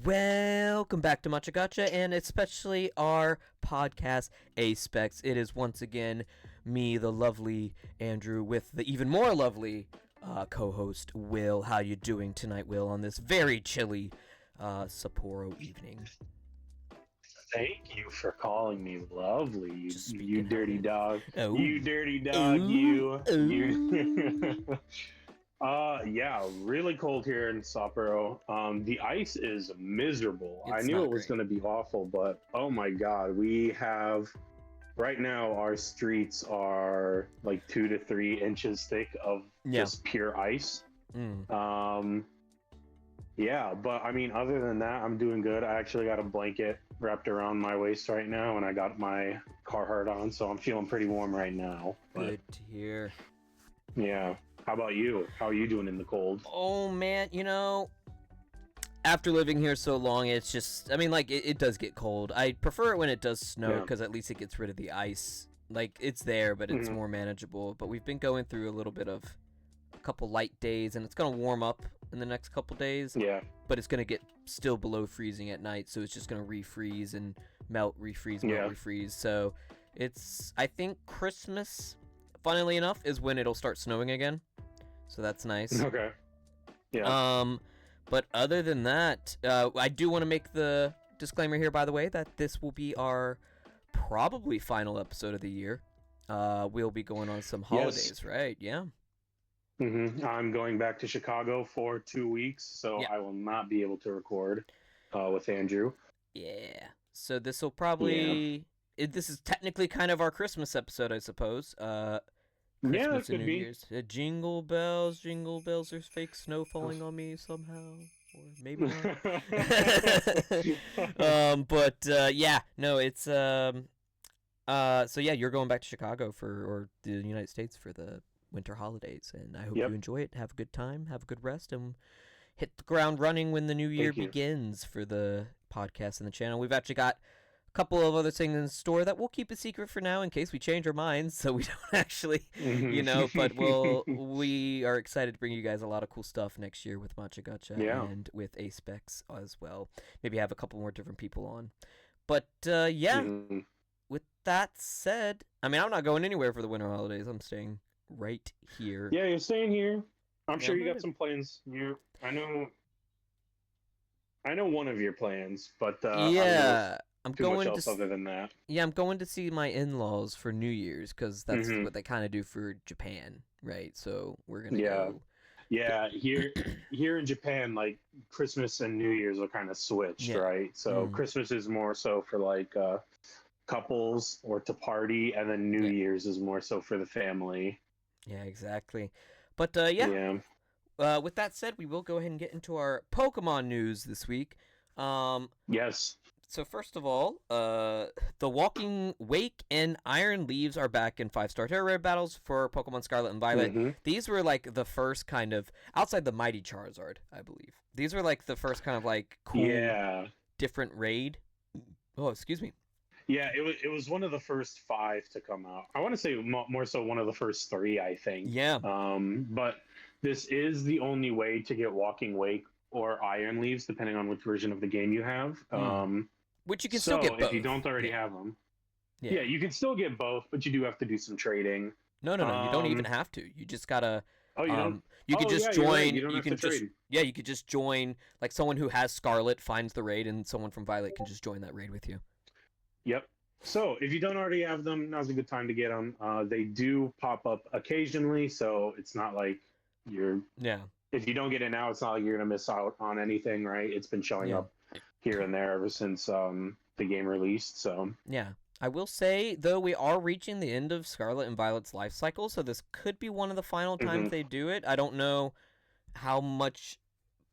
Welcome back to Matcha Gotcha, and especially our podcast, A-Specs. It is once again me, the lovely Andrew, with the even more lovely co-host, Will. How you doing tonight, Will, on this very chilly Sapporo evening? Thank you for calling me lovely, Just you speaking how it dirty is. dog. Oh, You dirty dog, oh, you. oh. Yeah, really cold here in Sapporo. The ice is miserable. I It's knew not it was great. going to be awful, but oh my God, we have right now our streets are like 2 to 3 inches thick of Yeah. just pure ice. Mm. Yeah, but I mean, other than that, I'm doing good. I actually got a blanket wrapped around my waist right now, and I got my Carhartt on, so I'm feeling pretty warm right now. But Good to hear. yeah, how about you? How are you doing in the cold? Oh, man, after living here so long, it's just, I mean, like, it does get cold. I prefer it when it does snow, Yeah. because at least it gets rid of the ice. Like, it's there, but it's Mhm. more manageable. But we've been going through a little bit of a couple light days, and it's going to warm up in the next couple days, Yeah. but it's going to get still below freezing at night, so it's just going to refreeze and melt, refreeze, melt, Yeah. refreeze. So I think Christmas, funnily enough, is when it'll start snowing again. So that's nice. Okay. Yeah. But other than that, I do want to make the disclaimer here, by the way, that this will be our probably final episode of the year. We'll be going on some holidays, right? Yeah. I'm going back to Chicago for 2 weeks, so Yeah. I will not be able to record with Andrew. Yeah. So this will Yeah. probably. This is technically kind of our Christmas episode, I suppose. Yeah, Christmas it and could New be. Year's. Jingle bells, there's fake snow falling on me somehow. Or maybe not. Yeah, no, it's so yeah, you're going back to Chicago or the United States for the winter holidays, and I hope Yep. you enjoy it. Have a good time, have a good rest, and hit the ground running when the new year Thank you. begins for the podcast and the channel. We've actually got a couple of other things in store that we'll keep a secret for now in case we change our minds, so we don't actually, but we are excited to bring you guys a lot of cool stuff next year with Matcha Gotcha Yeah. and with A-Specs as well. Maybe have a couple more different people on. But yeah, Mhm. with that said, I mean, I'm not going anywhere for the winter holidays. I'm staying right here. Yeah, you're staying here. I'm Yeah, sure I'm you ready. got some plans. I know one of your plans, but I don't know Yeah, I'm too much going else other than that. I'm going to see my in-laws for New Year's because that's Mhm. what they kind of do for Japan, right? So we're gonna Yeah. go. Yeah, here in Japan, like Christmas and New Year's are kind of switched, Yeah. right? So Mm. Christmas is more so for like couples or to party, and then New Yeah. Year's is more so for the family. Yeah, exactly. But Yeah. with that said, we will go ahead and get into our Pokemon news this week. Yes. So first of all, the Walking Wake and Iron Leaves are back in 5-star Terra Rare battles for Pokemon Scarlet and Violet. Mhm. These were like the first kind of outside the Mighty Charizard, I believe. These were like the first kind of like cool, Yeah. different raid. Oh, excuse me. Yeah, it was one of the first 5 to come out. I want to say more so one of the first 3, I think. Yeah. But this is the only way to get Walking Wake or Iron Leaves, depending on which version of the game you have. Which you can So still get both. if you don't already Yeah. have them, Yeah. yeah, you can still get both, but you do have to do some trading. No, you don't even Um, have to. You just gotta. Oh, you don't. You could Oh, just yeah, you're right. join. You don't You have can to just. trade. Yeah, you could just join. Like someone who has Scarlet finds the raid, and someone from Violet can just join that raid with you. Yep. So if you don't already have them, now's a good time to get them. They do pop up occasionally, so it's not like you're. Yeah. If you don't get it now, it's not like you're gonna miss out on anything, right? It's been showing Yeah. up here and there ever since the game released. So Yeah. I will say though, we are reaching the end of Scarlet and Violet's life cycle, so this could be one of the final times Mhm. they do it. I don't know how much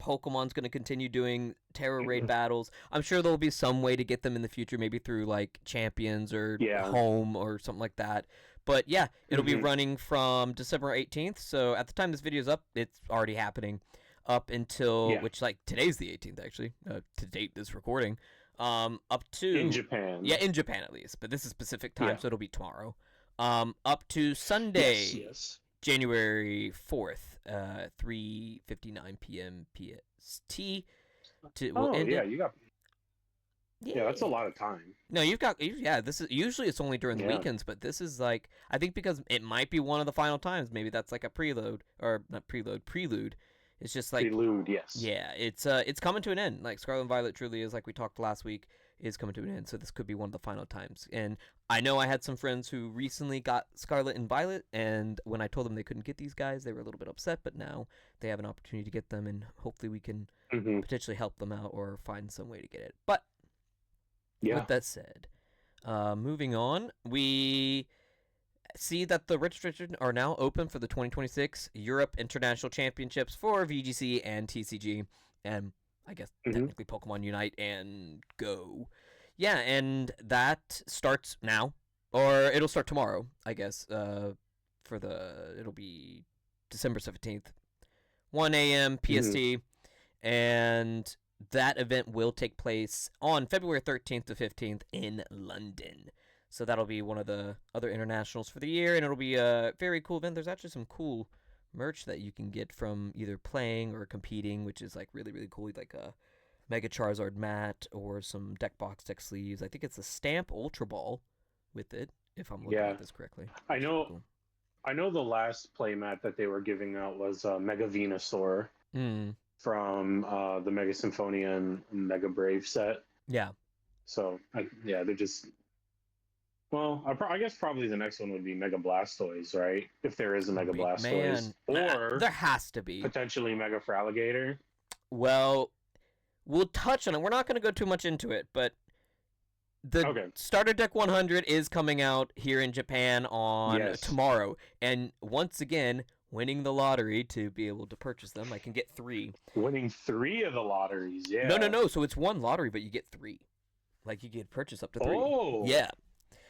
Pokemon's going to continue doing Terra Raid battles. I'm sure there'll be some way to get them in the future, maybe through like Champions or Yeah. Home or something like that. But yeah, it'll be Mhm. running from December 18th. So at the time this video's up, it's already happening up until Yeah. which like today's the 18th actually, to date this recording. Up to in Japan. yeah, in Japan at least, but this is Pacific time, Yeah. so it'll be tomorrow. Up to Sunday, Yes. January 4th, 3:59 p.m. PST. will Oh end yeah, it. you got yeah. That's a lot of time. No, yeah. This is usually it's only during the Yeah. weekends, but this is like I think because it might be one of the final times. Maybe that's like a preload or not preload, prelude. It's just like Prelude, yes. yeah, it's coming to an end. Like Scarlet and Violet truly is like we talked last week is coming to an end. So this could be one of the final times. And I know I had some friends who recently got Scarlet and Violet, and when I told them they couldn't get these guys, they were a little bit upset. But now they have an opportunity to get them, and hopefully we can Hmm. potentially help them out or find some way to get it. But Yeah. with that said, moving on, we see that the registrations are now open for the 2026 Europe International Championships for VGC and TCG, and I guess Hmm. technically Pokemon Unite and Go. Yeah, and that starts now, or it'll start tomorrow, I guess. It'll be December 17th, 1 a.m. PST, and that event will take place on February 13th to 15th in London. So that'll be one of the other internationals for the year, and it'll be a very cool event. There's actually some cool merch that you can get from either playing or competing, which is like really, really cool. Like a Mega Charizard mat or some deck box, deck sleeves. I think it's a Stamp Ultra Ball with it, if I'm looking Yeah. at this correctly. I It's know. pretty cool. I know the last playmat that they were giving out was Mega Venusaur Mm, from the Mega Symphonia and Mega Brave set. yeah. So yeah, they're just. Well, I guess probably the next one would be Mega Blastoise, right? If there is a Mega Blastoise, Man, or there has to be. potentially Mega Feraligatr. Well, we'll touch on it. We're not going to go too much into it, but the Okay. Starter Deck 100 is coming out here in Japan on Yes. tomorrow. And once again, winning the lottery to be able to purchase them, I can get 3. Winning 3 of the lotteries, yeah. No. So it's one lottery, but you get 3. Like you get purchase up to 3. Oh. Yeah.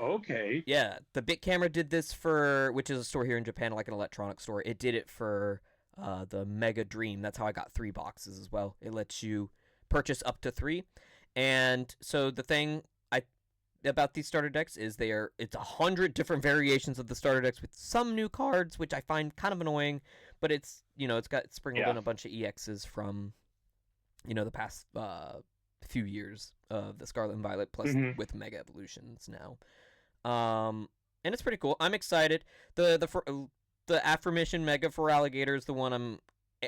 Okay. Yeah. The Big Camera did this for, which is a store here in Japan, like an electronics store. It did it for the Mega Dream. That's how I got 3 boxes as well. It lets you purchase up to 3. And so the thing about these starter decks is it's 100 different variations of the starter decks with some new cards, which I find kind of annoying, but it's got sprinkled in a bunch of EXs from the past few years of the Scarlet and Violet plus with Mega Evolutions now. And it's pretty cool. I'm excited. The aforementioned Mega Feraligatr is the one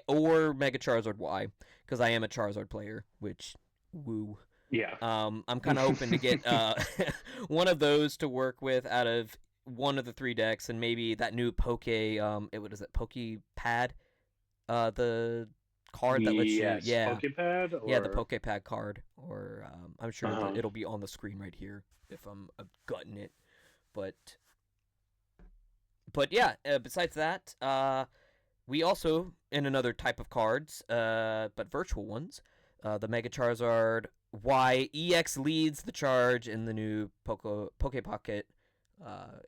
or Mega Charizard Y, because I am a Charizard player, which woo. Yeah. I'm kind of hoping to get one of those to work with out of one of the 3 decks, and maybe that new Poke what is it, Pokepad, the card that lets you Pokepad. yeah, the Pokepad card, or I'm sure Uh-huh. it'll be on the screen right here if I'm gutting it, but yeah. Besides that, we also in another type of cards, but virtual ones, the Mega Charizard Y EX leads the charge in the new Poke Pocket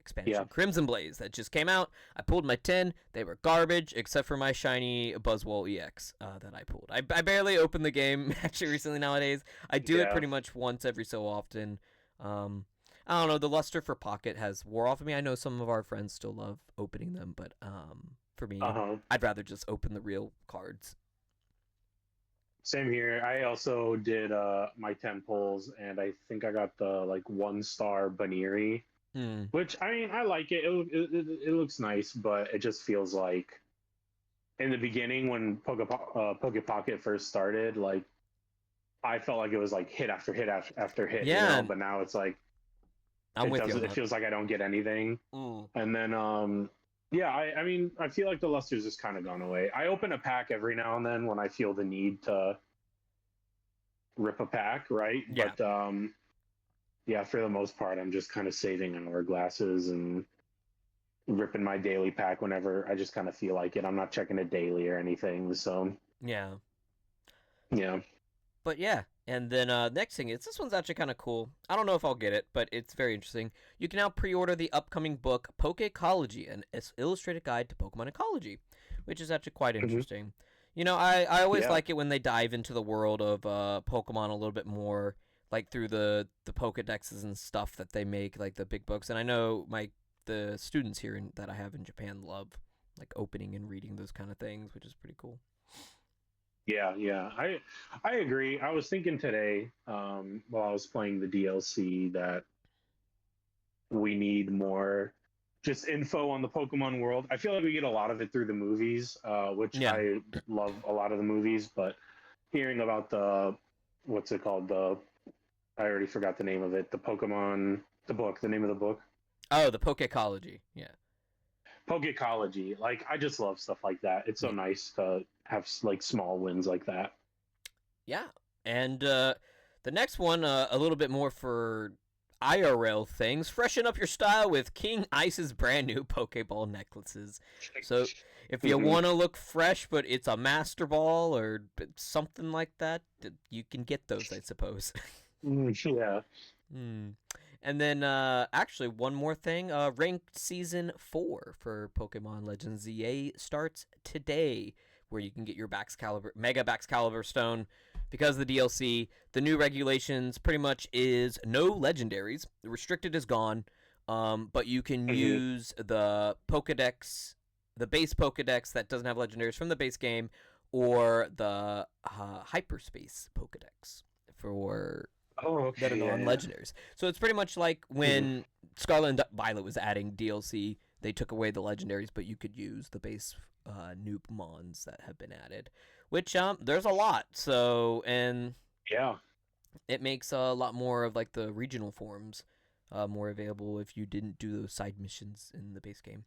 expansion, Crimson Blaze, that just came out. I pulled my 10. They were garbage, except for my shiny Buzzwole EX that I pulled. I barely open the game actually recently nowadays. I do it pretty much once every so often. I don't know, the luster for Pocket has wore off of me. I know some of our friends still love opening them, but for me, I'd rather just open the real cards. Same here. I also did my 10 pulls, and I think I got the 1-star Baniri, which I mean I like it. It looks nice, but it just feels like in the beginning when Poke Pocket first started, I felt like it was hit after hit after hit. Yeah. But now it's like I'm with you. It feels like I don't get anything. And then yeah, I mean, I feel like the luster's just kind of gone away. I open a pack every now and then when I feel the need to rip a pack, right? Yeah. But yeah, for the most part, I'm just kind of saving hourglasses and ripping my daily pack whenever I just kind of feel like it. I'm not checking it daily or anything, so yeah. Yeah. But yeah, and then next thing is, this one's actually kind of cool. I don't know if I'll get it, but it's very interesting. You can now pre-order the upcoming book, Pokecology, an illustrated guide to Pokemon ecology, which is actually quite interesting. You know, I always like it when they dive into the world of Pokemon a little bit more, like through the Pokedexes and stuff that they make, like the big books. And I know the students here that I have in Japan love like opening and reading those kind of things, which is pretty cool. Yeah. I agree. I was thinking today, while I was playing the DLC, that we need more just info on the Pokemon world. I feel like we get a lot of it through the movies, which Yeah. I love a lot of the movies, but hearing about the what's it called? The I already forgot the name of it. The Pokemon, the book, the name of the book. Oh, the Pokecology. Yeah. Pokecology. Like I just love stuff like that. It's so Yeah. nice to have like small wins like that. Yeah. And the next one, a little bit more for IRL things. Freshen up your style with King Ice's brand new Pokeball necklaces. So if you Mhm. want to look fresh, but it's a Master Ball or something like that, you can get those, I suppose. Yeah. Hmm. And then, actually, one more thing. Ranked Season 4 for Pokemon Legends ZA starts today, where you can get your Mega Baxcalibur Stone. Because of the DLC, the new regulations pretty much is no legendaries. The restricted is gone, but you can Mhm. use the Pokedex, the base Pokedex that doesn't have legendaries from the base game, or the Hyperspace Pokedex for Oh, that are okay. Yeah. non-legendaries. So it's pretty much like Mhm. when Scarlet and Violet was adding DLC, they took away the legendaries, but you could use the base Noob Mons that have been added, which there's a lot. So and Yeah. it makes a lot more of like the regional forms more available if you didn't do those side missions in the base game.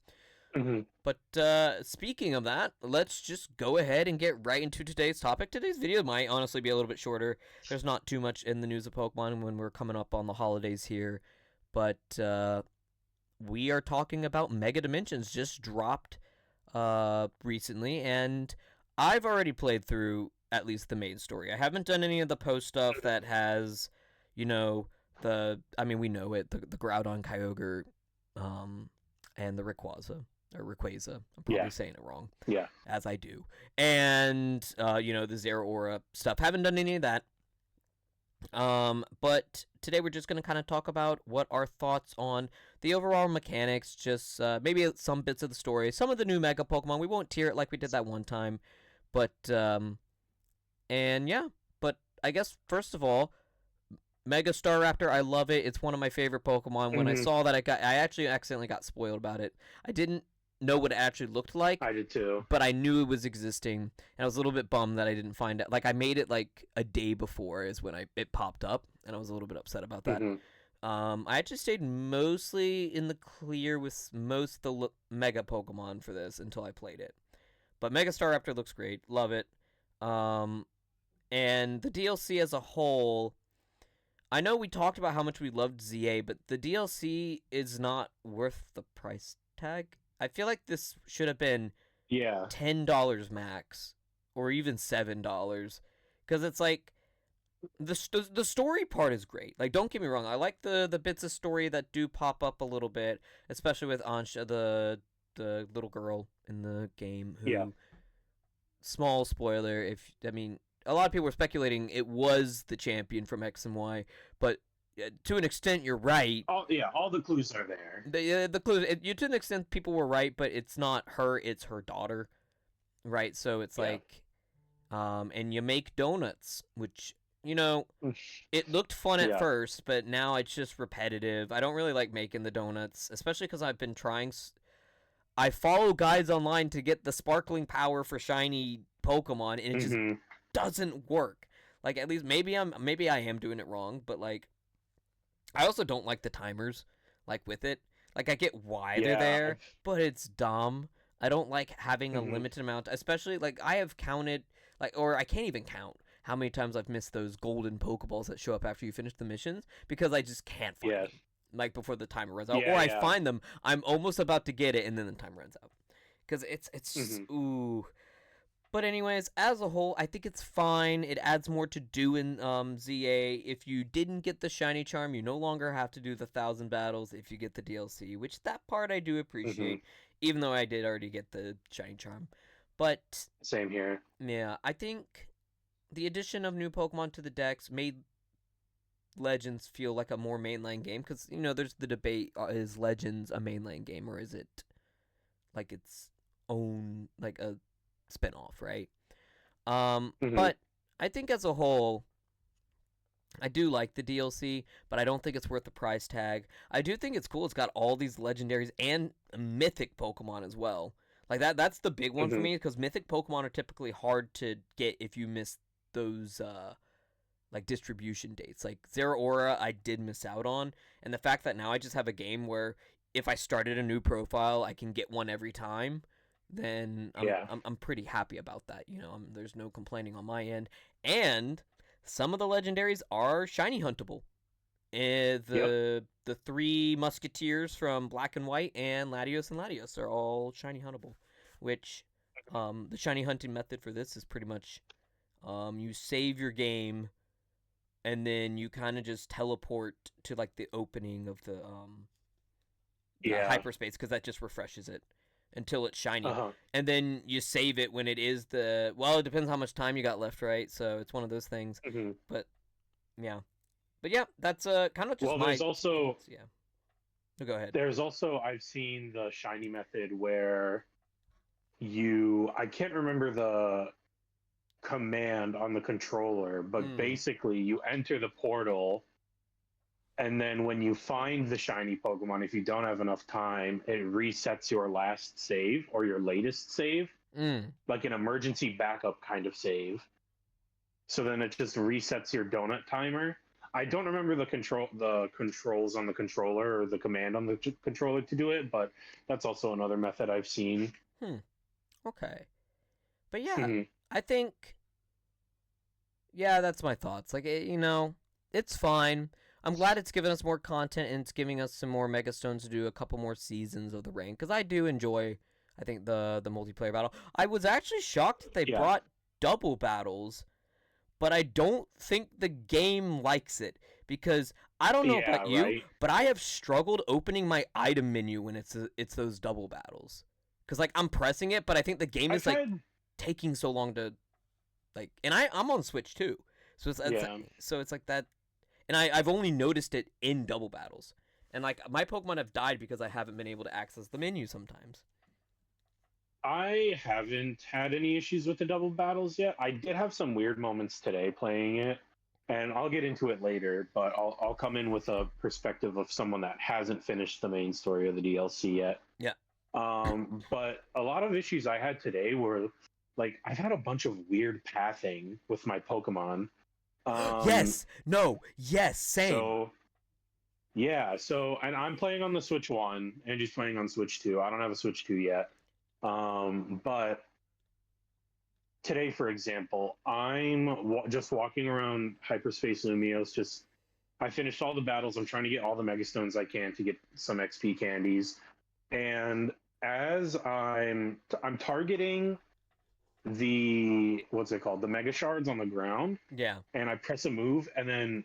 Mhm. But speaking of that, let's just go ahead and get right into today's topic. Today's video might honestly be a little bit shorter. There's not too much in the news of Pokemon when we're coming up on the holidays here. But we are talking about Mega Dimensions just dropped recently, and I've already played through at least the main story. I haven't done any of the post stuff that has, you know, I mean, we know it, the Groudon, Kyogre, um, and the Rayquaza or Rayquaza. I'm Yeah. probably saying it wrong, Yeah. as I do. And the Zeraora stuff. Haven't done any of that. But today we're just gonna kind of talk about what our thoughts on the overall mechanics, just maybe some bits of the story, some of the new Mega Pokemon. We won't tier it like we did that one time, but and yeah. But I guess first of all, Mega Staraptor, I love it. It's one of my favorite Pokemon. When I Mhm. saw that, I actually accidentally got spoiled about it. I didn't know what it actually looked like, I did too. but I knew it was existing, and I was a little bit bummed that I didn't find it. Like I made it like a day before is when it popped up, and I was a little bit upset about that. Mhm. I actually stayed mostly in the clear with most of the Mega Pokemon for this until I played it. But Mega Staraptor looks great, love it. Um, and the DLC as a whole, I know we talked about how much we loved ZA, but the DLC is not worth the price tag. I feel like this should have been Yeah. $10 max, or even $7, because it's like the story part is great. Like, don't get me wrong, I like the bits of story that do pop up a little bit, especially with Ansha, the little girl in the game Yeah. who, small spoiler, if I mean, a lot of people were speculating it was the champion from X and Y, but to an extent, you're right. All the clues are there. The clue, to an extent, people were right, but it's not her; it's her daughter, right? So it's Yeah. like, and you make donuts, which you know Mm. it looked fun at Yeah. first, but now it's just repetitive. I don't really like making the donuts, especially because I've been trying. I follow guides online to get the sparkling power for shiny Pokemon, and it just Mhm. doesn't work. Like at least maybe I am doing it wrong, but like I also don't like the timers like with it. Like I get why they're Yeah. there, but it's dumb. I don't like having a Mhm. limited amount, especially like I have counted or I can't even count how many times I've missed those golden Pokeballs that show up after you finish the missions because I just can't find Yes. them. Like before the timer runs out, or Yeah. I Yeah. find them, I'm almost about to get it, and then the time runs out. Because it's just, Mhm. ooh. But anyways, as a whole, I think it's fine. It adds more to do in ZA. If you didn't get the shiny charm, you no longer have to do the 1,000 battles if you get the DLC, which that part I do Mhm. appreciate, even though I did already get the shiny charm. But Same here. yeah, I think the addition of new Pokemon to the decks made Legends feel like a more mainline game because there's the debate: is Legends a mainline game or is it like its own like a spinoff, right? But I think as a whole, I do like the DLC, but I don't think it's worth the price tag. I do think it's cool. It's got all these legendaries and mythic Pokemon as well. Like that's the big one for me, because mythic Pokemon are typically hard to get if you miss those like distribution dates. Like Zeraora I did miss out on, and the fact that now I just have a game where if I started a new profile, I can get one every time, then I'm pretty happy about that. You know, there's no complaining on my end. And some of the legendaries are shiny huntable. The three Musketeers from Black and White and Latios and Latios are all shiny huntable, which the shiny hunting method for this is pretty much you save your game and then you kind of just teleport to like the opening of the hyperspace, because that just refreshes it until it's shiny. And then you save it when it is it depends how much time you got left, right? So it's one of those things. But yeah, that's kind of just there's also go ahead. There's also, I've seen the shiny method where I can't remember the command on the controller, but basically you enter the portal, and then when you find the shiny Pokemon, if you don't have enough time, it resets your last save or your latest save, like an emergency backup kind of save. So then it just resets your donut timer. I don't remember the controls on the controller or the command on the controller to do it, but that's also another method I've seen. Okay. But yeah, I think, that's my thoughts. Like, it's fine. I'm glad it's given us more content, and it's giving us some more Megastones to do a couple more seasons of the rain, because I do enjoy, I think, the multiplayer battle. I was actually shocked that they brought double battles, but I don't think the game likes it, because I don't know about you, but I have struggled opening my item menu when it's those double battles, because like I'm pressing it, but I think the game is like taking so long to like, and I'm on Switch too, so it's like that, and I've only noticed it in double battles, and like my Pokemon have died because I haven't been able to access the menu sometimes. I haven't had any issues with the double battles yet. I did have some weird moments today playing it, and I'll get into it later, but I'll come in with a perspective of someone that hasn't finished the main story of the DLC yet. Yeah. But a lot of issues I had today were like, I've had a bunch of weird pathing with my Pokemon. Same. So and I'm playing on the Switch 1, and just playing on Switch 2. I don't have a Switch 2 yet. But today, for example, I'm just walking around Hyperspace Lumiose. I finished all the battles. I'm trying to get all the Megastones I can to get some XP candies. And as I'm targeting the Mega Shards on the ground. Yeah. And I press a move, and then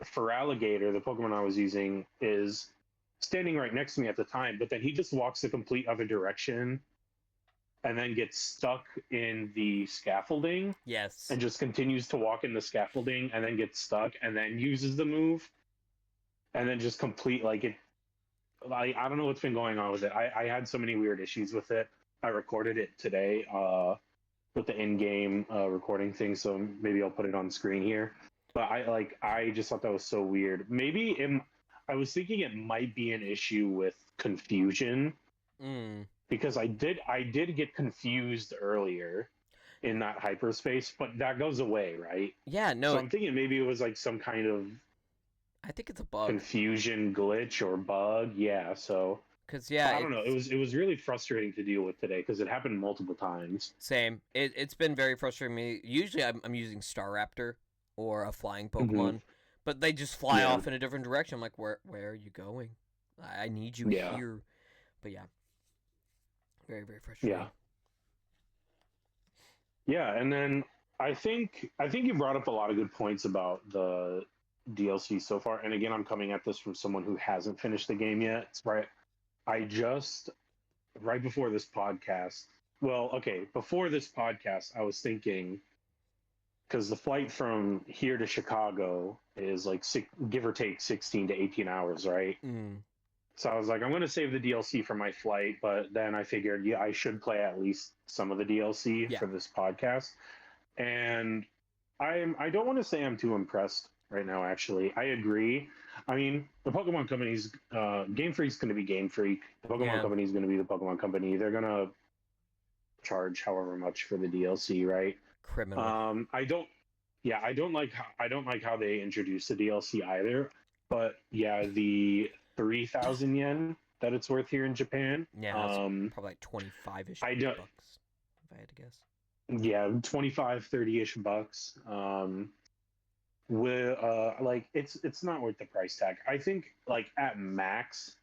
Feraligatr, the Pokemon I was using, is standing right next to me at the time, but then he just walks the complete other direction and then gets stuck in the scaffolding. Yes. And just continues to walk in the scaffolding and then gets stuck and then uses the move. And then just complete, like, it. I don't know what's been going on with it. I had so many weird issues with it. I recorded it today with the in-game recording thing, so maybe I'll put it on screen here. But I just thought that was so weird. I was thinking it might be an issue with confusion. Because I did get confused earlier in that hyperspace, but that goes away, right? Yeah, no. So I'm thinking maybe it was like some kind of, I think it's a bug, confusion glitch or bug. Yeah, so because I don't know. It was really frustrating to deal with today because it happened multiple times. Same. It's been very frustrating me. Usually I'm using Staraptor or a flying Pokemon, but they just fly off in a different direction. I'm like, where are you going? I need you here. But yeah. Very, very frustrating. Yeah, and then I think you brought up a lot of good points about the DLC so far. And again, I'm coming at this from someone who hasn't finished the game yet. It's right. Right before this podcast. Before this podcast, I was thinking, because the flight from here to Chicago is like give or take 16 to 18 hours, right? So I was like, I'm going to save the DLC for my flight, but then I figured, I should play at least some of the DLC for this podcast. and I don't want to say I'm too impressed right now. Actually, I agree. I mean, the Pokemon company's Game Freak's going to be Game Freak. The Pokemon company is going to be the Pokemon company. They're going to charge however much for the DLC, right? Criminal. I don't like how they introduced the DLC either. But yeah, the 3,000 yen that it's worth here in Japan. Yeah, probably like 25-ish bucks, if I had to guess. Yeah, 25, 30-ish bucks. Like it's not worth the price tag. I think like at max,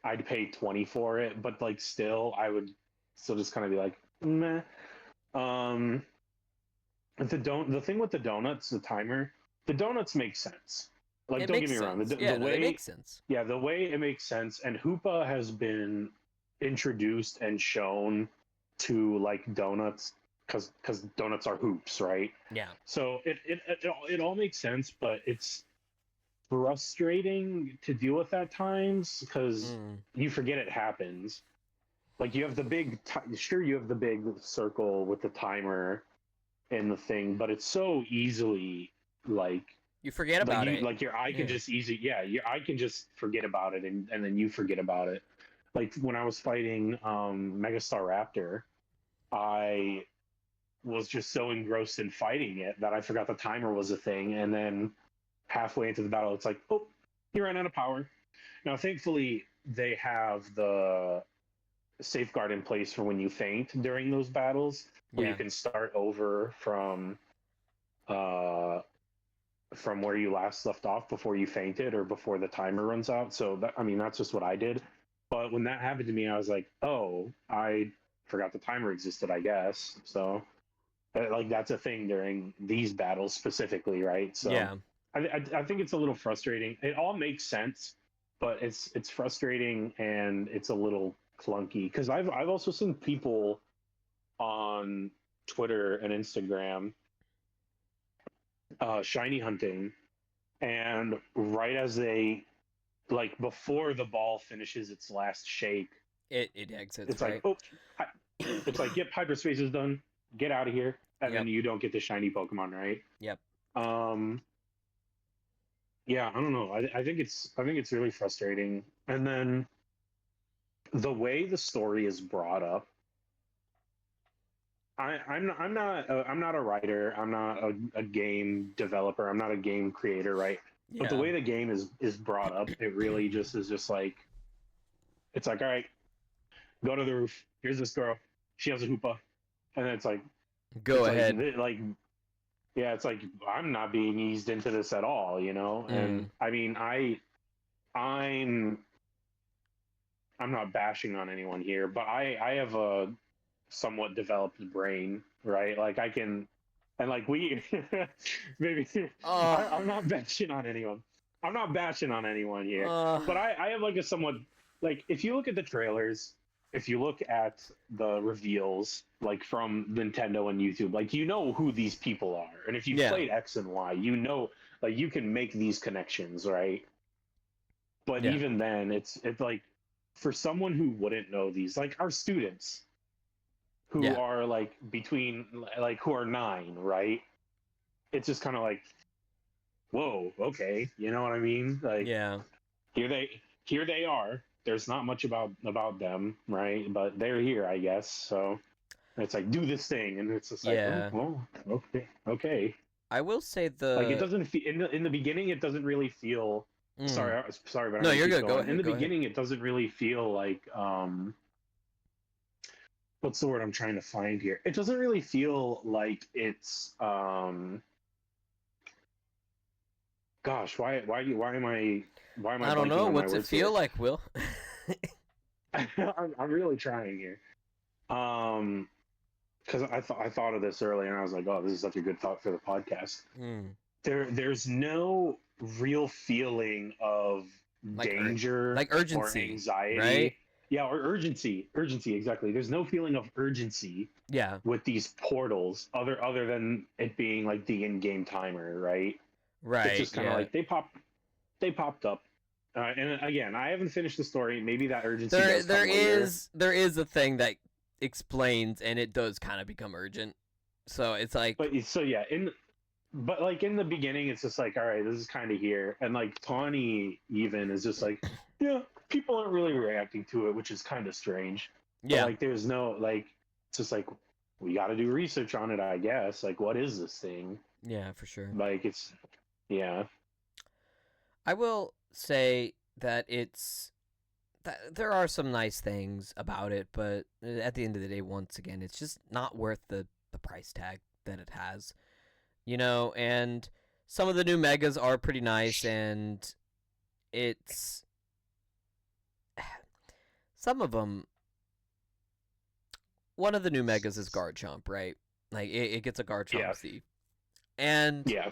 I'd pay 20 for it, but like still, I would still just kind of be like, meh. The thing with the donuts, the timer, the donuts make sense. Like, don't get me wrong, the way it makes sense. Yeah, the way it makes sense, and Hoopa has been introduced and shown to like donuts because donuts are hoops, right? Yeah. So it all makes sense, but it's frustrating to deal with at times because you forget it happens. Like you have the big, you have the big circle with the timer and the thing, but it's so easily like you forget about it. Like your eye can just your eye can just forget about it, and then you forget about it. Like when I was fighting Megastar Raptor, I was just so engrossed in fighting it that I forgot the timer was a thing, and then halfway into the battle, it's like, oh, you ran out of power. Now, thankfully, they have the safeguard in place for when you faint during those battles, where you can start over from where you last left off before you fainted or before the timer runs out. So that's just what I did. But when that happened to me, I was like, oh, I forgot the timer existed, I guess. So like that's a thing during these battles specifically, right? So yeah, I think it's a little frustrating. It all makes sense, but it's frustrating and it's a little clunky because I've also seen people on Twitter and Instagram shiny hunting, and right as they like before the ball finishes its last shake, it exits. It's right? like, oh, it's like, yep, hyperspace is done. Get out of here, and then you don't get the shiny Pokemon, right? Yep. Yeah, I don't know. I think it's really frustrating, and then the way the story is brought up. I'm not a writer. I'm not a game developer. I'm not a game creator, right? Yeah. But the way the game is brought up, it really just is just like, it's like, all right, go to the roof. Here's this girl. She has a Hoopa, and then it's like, go ahead. It's like I'm not being eased into this at all, you know. And I mean, I'm not bashing on anyone here, but I have a somewhat developed brain, right? Like I can, and like we maybe I'm not bashing on anyone. I'm not bashing on anyone here, but I have like a somewhat, like, if you look at the trailers, if you look at the reveals, like from Nintendo and YouTube, like you know who these people are, and if you played X and Y, you know, like you can make these connections, right? But even then, it's like for someone who wouldn't know these, like our students who are like between, like, who are 9, right? It's just kind of like, whoa, okay, you know what I mean? Like, here they are. There's not much about them, right? But they're here, I guess. So it's like, do this thing, and it's just like, oh, okay. I will say like, it doesn't feel in the beginning. It doesn't really feel. Sorry, but no, you're good. Go ahead. In the beginning, it doesn't really feel like what's the word I'm trying to find here? It doesn't really feel like it's gosh, why am I I don't know. What's it feel like, Will? I'm really trying here. Because I thought of this earlier, and I was like, oh, this is such a good thought for the podcast. There's no real feeling of like danger, like urgency, or anxiety, right? Yeah, or urgency, exactly. There's no feeling of urgency, with these portals, other than it being like the in-game timer, right? Right. It's just kind of like they popped up. And again, I haven't finished the story. Maybe that urgency. There is a thing that explains, and it does kind of become urgent. So it's like, But so yeah, but like in the beginning, it's just like, all right, this is kind of here, and like Tawny even is just like, yeah, people aren't really reacting to it, which is kind of strange. But yeah, like, there's no like, it's just like we got to do research on it, I guess. Like, what is this thing? yeah, for sure. Like, it's yeah, I will say that there are some nice things about it, but at the end of the day, once again, it's just not worth the price tag that it has. And some of the new megas are pretty nice, and it's some of them. One of the new megas is Garchomp, right? Like it gets a Garchomp yeah, Z, and yeah.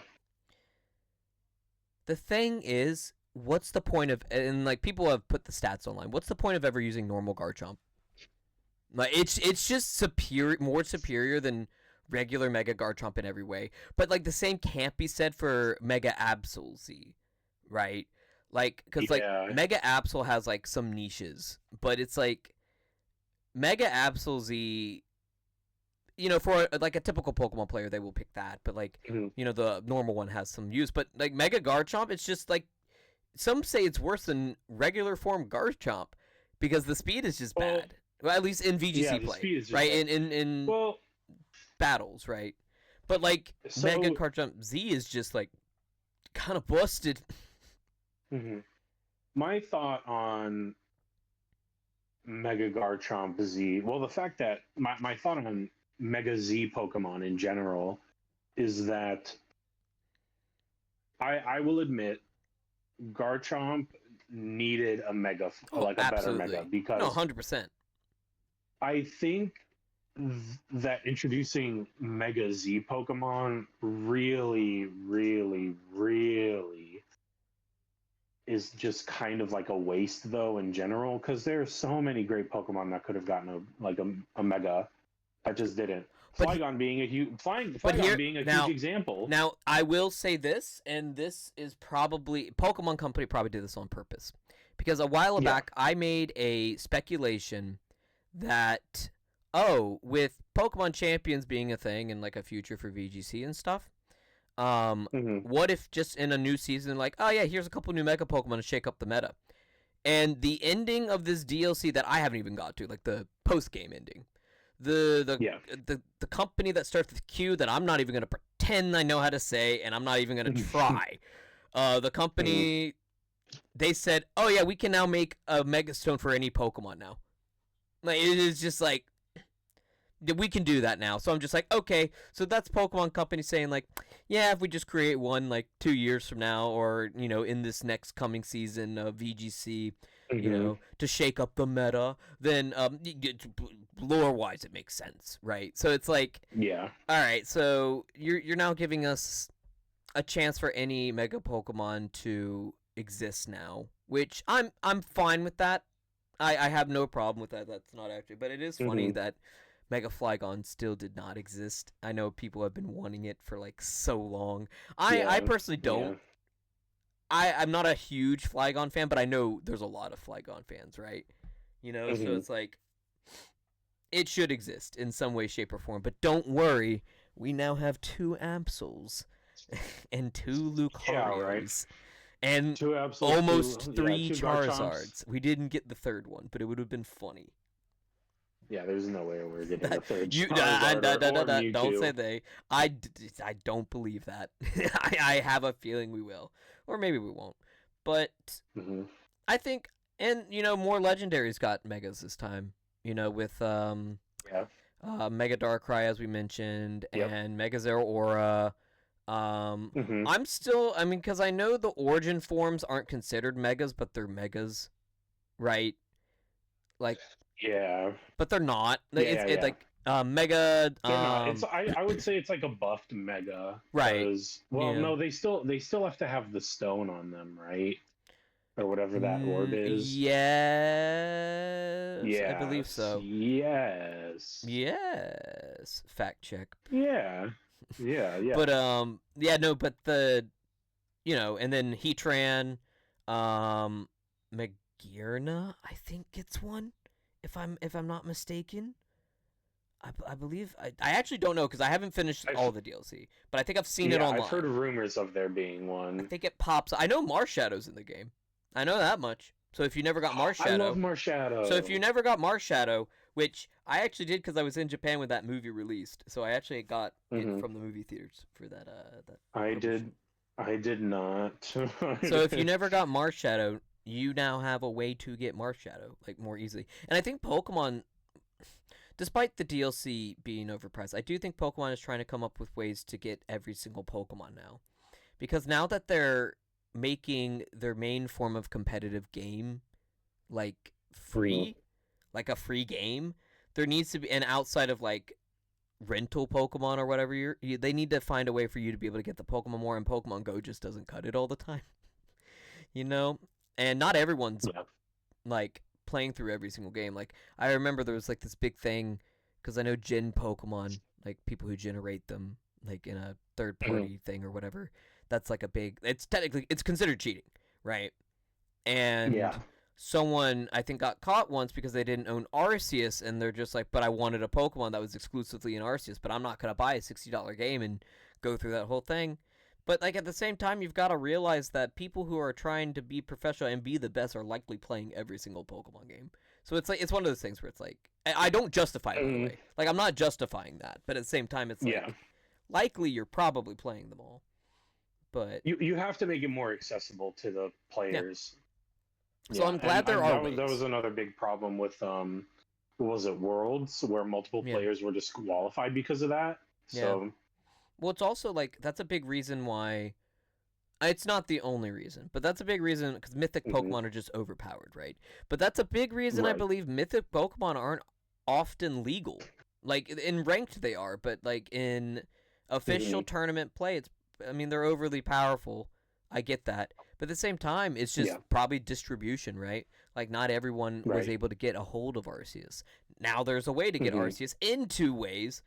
the thing is, what's the point of? And like people have put the stats online. What's the point of ever using normal Garchomp? Like it's just more superior than regular Mega Garchomp in every way. But like the same can't be said for Mega Absol Z, right? Like because like Yeah. Mega Absol has like some niches, but it's like Mega Absol Z. For like a typical Pokemon player, they will pick that. But like Mhm. the normal one has some use. But like Mega Garchomp, it's just like some say it's worse than regular form Garchomp because the speed is just Well, bad. Well, at least in yeah, VGC the play, speed is just right? bad. In Well, battles, right? But like Mega so Garchomp Z is just like kind of busted. mhm. My thought on Mega Garchomp Z. Well, the fact that my thought on Mega Z Pokemon in general is that I will admit Garchomp needed a Oh, like a better Mega, absolutely. No, because 100%. I think that introducing Mega Z Pokemon really, really, really is just kind of like a waste though in general, because there's so many great Pokemon that could have gotten a Mega that just didn't. But but Flygon here being a huge now example. now I will say this, and this is probably Pokemon Company probably did this on purpose, because a while Yeah. back I made a speculation that with Pokemon Champions being a thing and like a future for VGC and stuff, Hmm. what if just in a new season, like, oh yeah, here's a couple new Mega Pokemon to shake up the meta, and the ending of this DLC that I haven't even got to, like the post game ending, Yeah. the company that starts with Q that I'm not even gonna pretend I know how to say, and I'm not even gonna try. The Mhm. company, they said, oh yeah, we can now make a Mega Stone for any Pokemon now. Like it is just like we can do that now. So I'm just like, okay, so that's Pokemon Company saying like, yeah, if we just create one like 2 years from now, or in this next coming season of VGC, Hmm. to shake up the meta, then lore wise it makes sense, right? So it's like, Yeah. all right, so you're now giving us a chance for any Mega Pokemon to exist now, which I'm fine with that. I have no problem with that. That's not actually, but it is funny Hmm. that Mega Flygon still did not exist. I know people have been wanting it for like so long. I Yeah. personally Yeah. don't. I'm not a huge Flygon fan, but I know there's a lot of Flygon fans, right? So Hmm. it's like it should exist in some way, shape, or form. But don't worry, we now have two Absols and two Yeah. Right. Lucarios and Two Absols, almost three two Garchomps. Charizards. We didn't get the third one, but it would have been funny. Yeah, there's no way we're getting a That third you Charizard or don't say Mewtwo. they. I don't believe that. I have a feeling we will, or maybe we won't. But Hmm. I think, and more legendaries got megas this time. With Yeah. Mega Darkrai as we mentioned, Yep. and Mega Zeraora. Um, Hmm. I'm still, I mean, because I know the origin forms aren't considered megas, but they're megas, right? Like, Yeah. but they're not. Yeah. It's Yeah. like mega. They're not. I would say it's like a buffed Mega, Right. because well, Yeah. no, they still have to have the stone on them, right? Or whatever that orb is. Yes, I believe Yes. so. Yes. Yes. Fact check. Yeah. Yeah. Yeah. But yeah, no, but and then Heatran, um Magearna, I think gets one, if I'm not mistaken. I believe I actually don't know because I haven't finished all the DLC, but I think I've seen it online. I've heard rumors of there being one. I think it pops. I know Marshshadow's in the game. I know that much. So if you never got Marshshadow, I love Marshshadow. So if you never got Marshshadow, which I actually did because I was in Japan when that movie released, so I actually got it from the movie theaters for that. I did not. So if you never got Marshshadow, you now have a way to get Marshshadow like more easily. And I think Pokemon, despite the DLC being overpriced, I do think Pokemon is trying to come up with ways to get every single Pokemon now, because now that they're making their main form of competitive game like free, like a free game, there needs to be, and outside of like rental Pokemon or whatever, they need to find a way for you to be able to get the Pokemon more, and Pokemon Go just doesn't cut it all the time. You know? And not everyone's like playing through every single game. Like I remember there was like this big thing because I know Gen Pokemon, like people who generate them like in a third party thing or whatever. That's like a big. It's technically considered cheating, right? And someone I think got caught once because they didn't own Arceus, and they're just like, but I wanted a Pokemon that was exclusively in Arceus, but I'm not gonna buy a $60 game and go through that whole thing. But like at the same time, you've got to realize that people who are trying to be professional and be the best are likely playing every single Pokemon game. So it's like it's one of those things where it's like I don't justify it, by the way. Like I'm not justifying that, but at the same time, it's like likely you're probably playing them all. But you have to make it more accessible to the players. So I'm glad there are ways. That was another big problem with was it Worlds, where multiple players were disqualified because of that. So well, it's also like that's a big reason why. It's not the only reason, but that's a big reason because mythic Pokemon are just overpowered, right? But that's a big reason I believe mythic Pokemon aren't often legal. Like in ranked they are, but like in official tournament play, they're overly powerful. I get that. But at the same time, it's just probably distribution, right? Like not everyone was able to get a hold of Arceus. Now there's a way to get Arceus in two ways.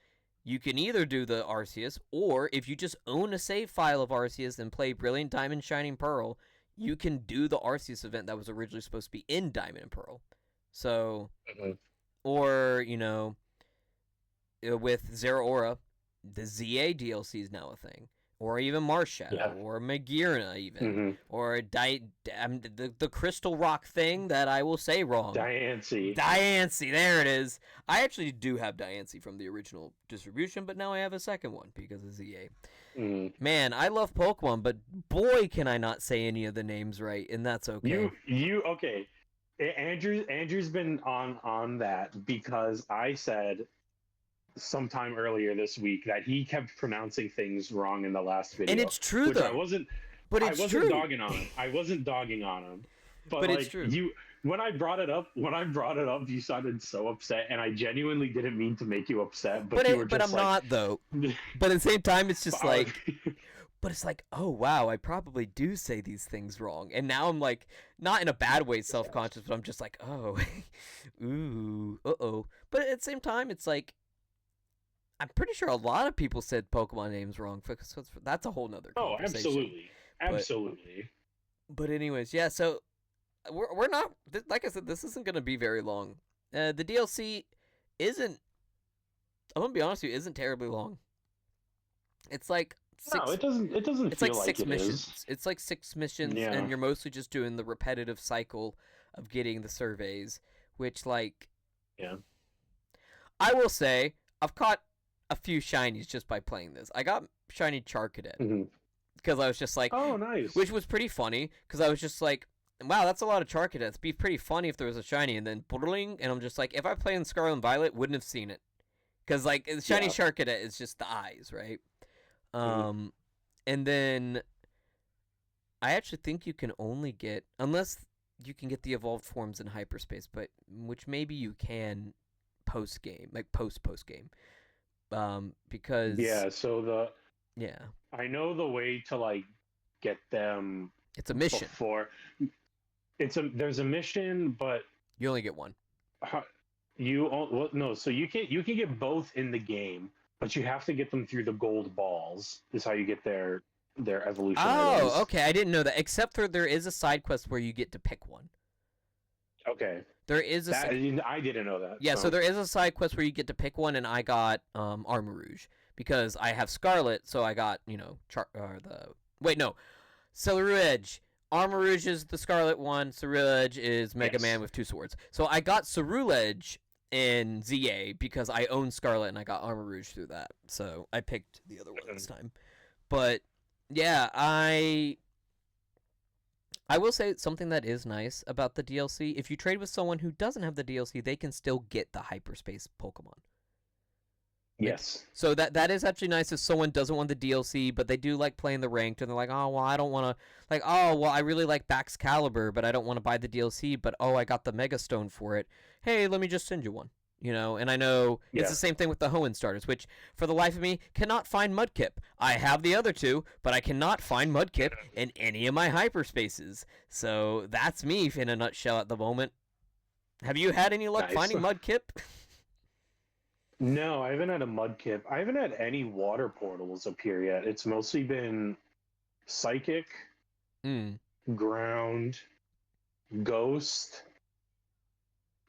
You can either do the Arceus, or if you just own a save file of Arceus and play Brilliant Diamond Shining Pearl, you can do the Arceus event that was originally supposed to be in Diamond and Pearl. So, or, with Zeraora, the ZA DLC is now a thing. Or even Marshshadow, or Magearna even, or the Crystal Rock thing that I will say wrong. Diancie, there it is. I actually do have Diancie from the original distribution, but now I have a second one because of ZA. Man, I love Pokemon, but boy, can I not say any of the names right, and that's okay. Okay. Andrew's been on that because I said sometime earlier this week that he kept pronouncing things wrong in the last video. And it's true, though. I wasn't dogging on him. I wasn't dogging on him. But like, it's true. When I brought it up, you sounded so upset, and I genuinely didn't mean to make you upset. But you were just I'm not, though. But at the same time, it's just like... But it's like, oh, wow, I probably do say these things wrong. And now I'm like, not in a bad way self-conscious, but I'm just like, oh, ooh, uh-oh. But at the same time, it's like, I'm pretty sure a lot of people said Pokemon names wrong. That's a whole nother conversation. Oh, absolutely. But anyways, yeah, so we're not, like I said, this isn't going to be very long. The DLC isn't, I'm going to be honest with you, isn't terribly long. It's like it doesn't it's like 6 missions. It's like 6 missions, and you're mostly just doing the repetitive cycle of getting the surveys, which, like, I will say, I've caught a few shinies just by playing this. I got shiny Charcadet because I was just like, oh, nice, which was pretty funny because I was just like, wow, that's a lot of Charcadets. It'd be pretty funny if there was a shiny, and then and I'm just like, if I play in Scarlet and Violet, wouldn't have seen it because like shiny Charcadet is just the eyes, right? And then I actually think you can only get, unless you can get the evolved forms in hyperspace, but which maybe you can post game, like post game. Because I know the way to like get them. It's a mission. There's a mission, but you only get one. So you can get both in the game, but you have to get them through the gold balls. Is how you get their evolution. Oh, items. Okay, I didn't know that. Except for there is a side quest where you get to pick one. Okay. There is a I didn't know that. Yeah, so there is a side quest where you get to pick one, and I got Armor Rouge because I have Scarlet, so I got Ceruledge. Armor Rouge is the Scarlet one. Ceruledge is Mega Man with 2 swords. So I got Ceruledge in ZA because I own Scarlet and I got Armor Rouge through that. So I picked the other one this time. But yeah, I will say something that is nice about the DLC. If you trade with someone who doesn't have the DLC, they can still get the hyperspace Pokemon. Yes. So that is actually nice if someone doesn't want the DLC, but they do like playing the ranked, and they're like, oh, well, I don't want to, like, oh, well, I really like Baxcalibur, but I don't want to buy the DLC, but, oh, I got the Mega Stone for it. Hey, let me just send you one. And I know it's the same thing with the Hoenn starters, which, for the life of me, cannot find Mudkip. I have the other two, but I cannot find Mudkip in any of my hyperspaces. So that's me in a nutshell at the moment. Have you had any luck finding Mudkip? No, I haven't had a Mudkip. I haven't had any water portals appear yet. It's mostly been Psychic, Ground, Ghost.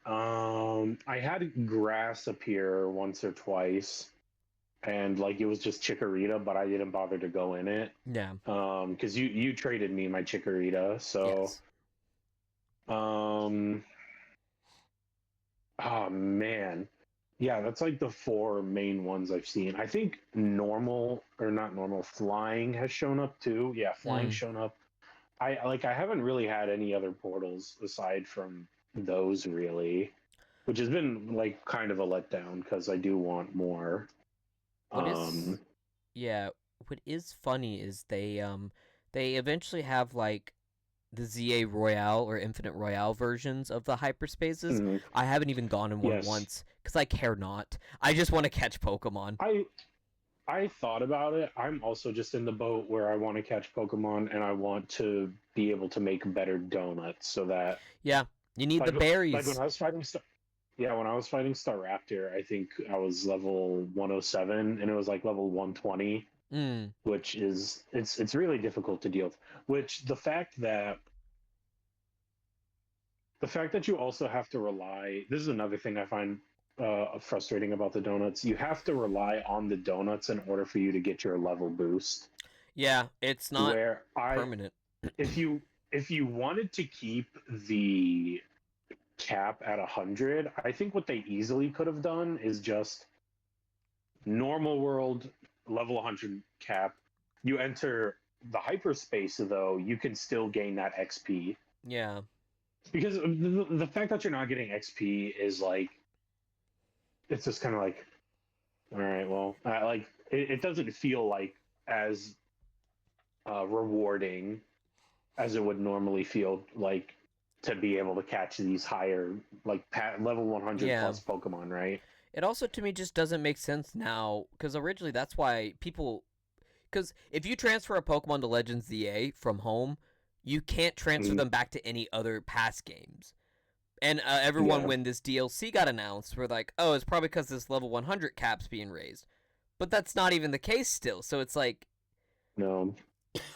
I had Grass appear once or twice, and like it was just Chikorita, but I didn't bother to go in it. Yeah. Because you traded me my Chikorita, so. Yes. Oh man. Yeah, that's like the 4 main ones I've seen. I think Flying has shown up too. Yeah, Flying's shown up. I haven't really had any other portals aside from those really, which has been like kind of a letdown because I do want more. What is funny is they eventually have like the ZA Royale or Infinite Royale versions of the hyperspaces. Mm-hmm. I haven't even gone in one once because I care not. I just want to catch Pokemon. I thought about it. I'm also just in the boat where I want to catch Pokemon and I want to be able to make better donuts so that... Yeah, you need the berries. Like when I was fighting Staraptor, I think I was level 107 and it was like level 120. Which is it's really difficult to deal with. Which the fact that you also have to rely. This is another thing I find frustrating about the donuts. You have to rely on the donuts in order for you to get your level boost. Yeah, it's not permanent. If you wanted to keep the cap at 100, I think what they easily could have done is just normal world. Level 100 cap. You enter the hyperspace, though, you can still gain that XP. Yeah. Because the fact that you're not getting XP is like, it's just kind of like, all right, well, like it doesn't feel like as rewarding as it would normally feel like to be able to catch these higher, like level 100 plus Pokemon, right? It also, to me, just doesn't make sense now, because originally that's why because if you transfer a Pokemon to Legends ZA from home, you can't transfer them back to any other past games. And everyone, when this DLC got announced, were like, oh, it's probably because this level 100 cap's being raised. But that's not even the case still, so it's like... No.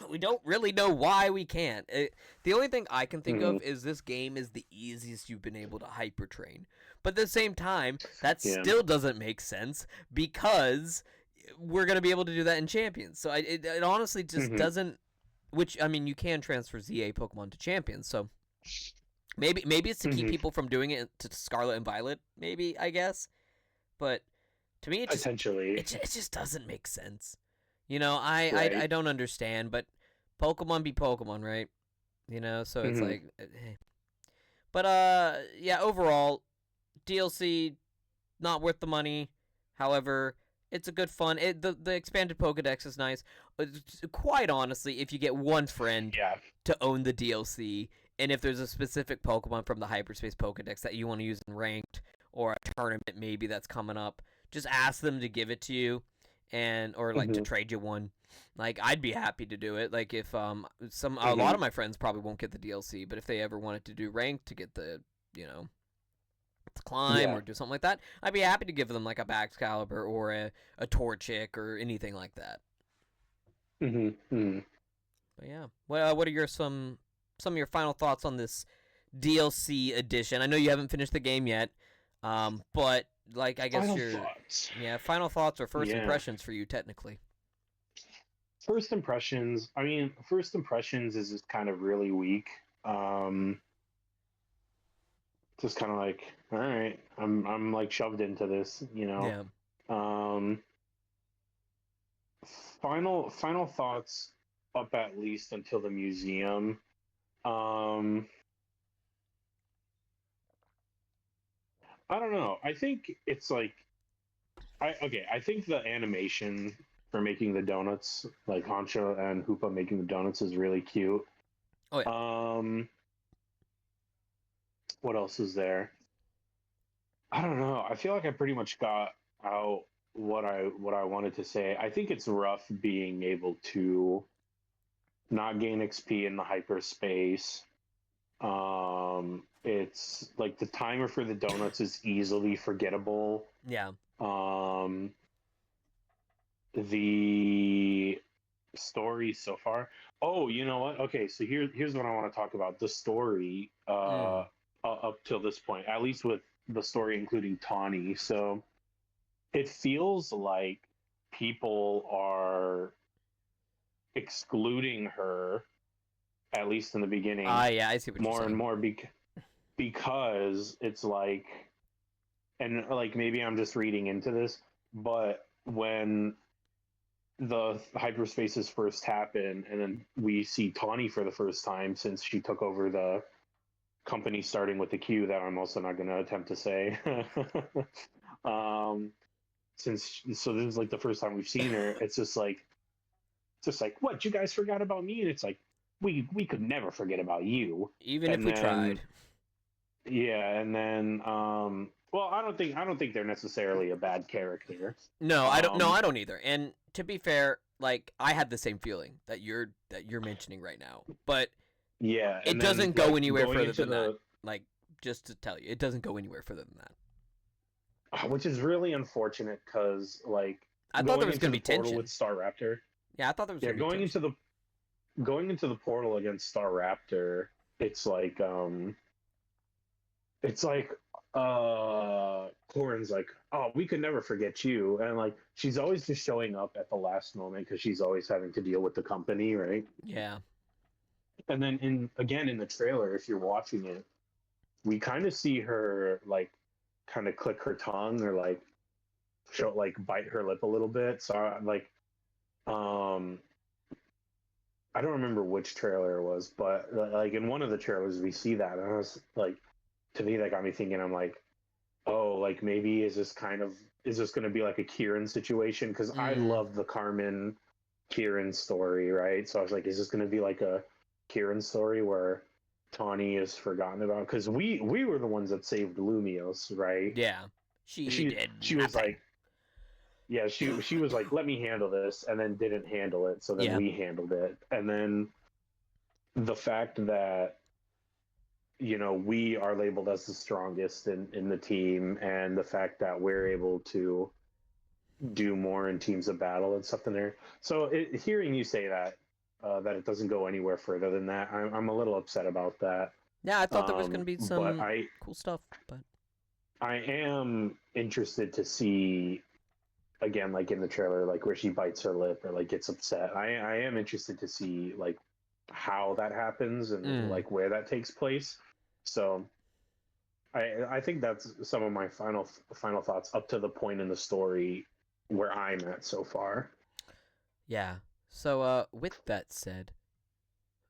We don't really know why we can't. The only thing I can think of is this game is the easiest you've been able to hyper train. But at the same time, that still doesn't make sense because we're going to be able to do that in Champions. So it honestly just doesn't... Which, I mean, you can transfer ZA Pokemon to Champions, so... Maybe it's to keep people from doing it to Scarlet and Violet, maybe, I guess. But to me, it just doesn't make sense. I don't understand, but Pokemon be Pokemon, right? So it's like... But, yeah, overall, DLC, not worth the money. However, it's a good fun. The expanded Pokedex is nice. Quite honestly, if you get one friend to own the DLC, and if there's a specific Pokemon from the Hyperspace Pokedex that you want to use in Ranked, or a tournament maybe that's coming up, just ask them to give it to you. Or to trade you one. Like, I'd be happy to do it. Like, if a lot of my friends probably won't get the DLC, but if they ever wanted to do Ranked to get the, to climb or do something like that, I'd be happy to give them like a Baxcalibur or a Torchic or anything like that. But yeah, what are your some of your final thoughts on this DLC edition. I know you haven't finished the game yet, but like I guess final thoughts or first impressions for you technically. First impressions. I mean, first impressions is just kind of really weak. Just kind of like, all right, I'm like shoved into this, you know. Yeah. Final thoughts up at least until the museum. I don't know. I think it's like I think the animation for making the donuts, like Hancho and Hoopa making the donuts, is really cute. Oh yeah. What else is there? I don't know. I feel like I pretty much got out what I wanted to say. I think it's rough being able to not gain XP in the hyperspace. It's like the timer for the donuts is easily forgettable. Yeah. The story so far. Oh, you know what? Okay, so here's what I want to talk about. The story up till this point, at least with the story including Tawny. So it feels like people are excluding her, at least in the beginning. Yeah, I see what more you're saying. And more because it's like, and like maybe I'm just reading into this, but when the hyperspaces first happen, and then we see Tawny for the first time since she took over the company, starting with the Q that I'm also not going to attempt to say. So this is like the first time we've seen her. It's just like, what, you guys forgot about me? And it's like, we could never forget about you, even if we tried. Yeah, and then well, I don't think they're necessarily a bad character. No, I don't. No, I don't either. And to be fair, like I had the same feeling that you're mentioning right now, but yeah, it doesn't go anywhere further than that. Like, just to tell you, it doesn't go anywhere further than that. Which is really unfortunate because, like, I thought there was going to be tension with Staraptor. Yeah, I thought there was. Yeah, going into the portal against Staraptor, it's like Corin's like, oh, we could never forget you, and like she's always just showing up at the last moment because she's always having to deal with the company, right? Yeah. And then in the trailer, if you're watching it, we kind of see her like kind of click her tongue or like show, like, bite her lip a little bit. So like I don't remember which trailer it was, but like in one of the trailers we see that, and I was like, to me that got me thinking. I'm like, oh, like maybe is this going to be like a Kieran situation? Because I love the Carmen Kieran story, right? So I was like, is this going to be like a Kieran story where Tawny is forgotten about? Because we were the ones that saved Lumios, right? Yeah, she did. She was like, yeah, she was like, let me handle this, and then didn't handle it. So then we handled it, and then the fact that, you know, we are labeled as the strongest in the team, and the fact that we're able to do more in teams of battle and stuff in there. So hearing you say that it doesn't go anywhere further than that, I'm a little upset about that. Yeah, I thought there was going to be some cool stuff, but I am interested to see, again, like in the trailer, like where she bites her lip or like gets upset. I am interested to see like how that happens and like where that takes place. So I think that's some of my final thoughts up to the point in the story where I'm at so far. Yeah. So with that said,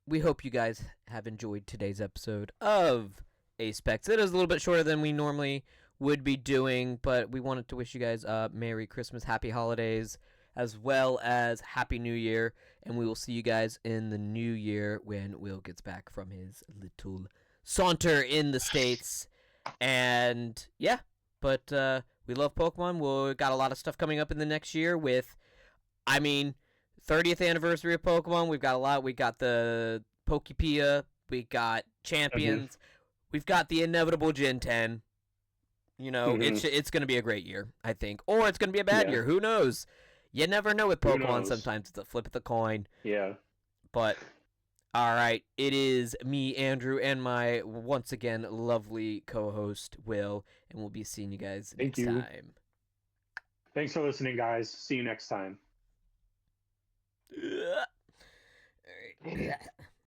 we hope you guys have enjoyed today's episode of Apex. It is a little bit shorter than we normally would be doing, but we wanted to wish you guys Merry Christmas, Happy Holidays, as well as Happy New Year, and we will see you guys in the new year when Will gets back from his little saunter in the States. And yeah, but we love Pokemon. We got a lot of stuff coming up in the next year with, 30th anniversary of Pokemon. We've got a lot. We got the Pokepia. We got Champions. We've got the inevitable Gen 10. You know, it's going to be a great year, I think. Or it's going to be a bad year. Who knows? You never know with Pokemon. Sometimes it's a flip of the coin. Yeah. But All right, it is me, Andrew, and my once again lovely co-host Will, and we'll be seeing you guys Thank next you. time. Thanks for listening, guys. See you next time. All right.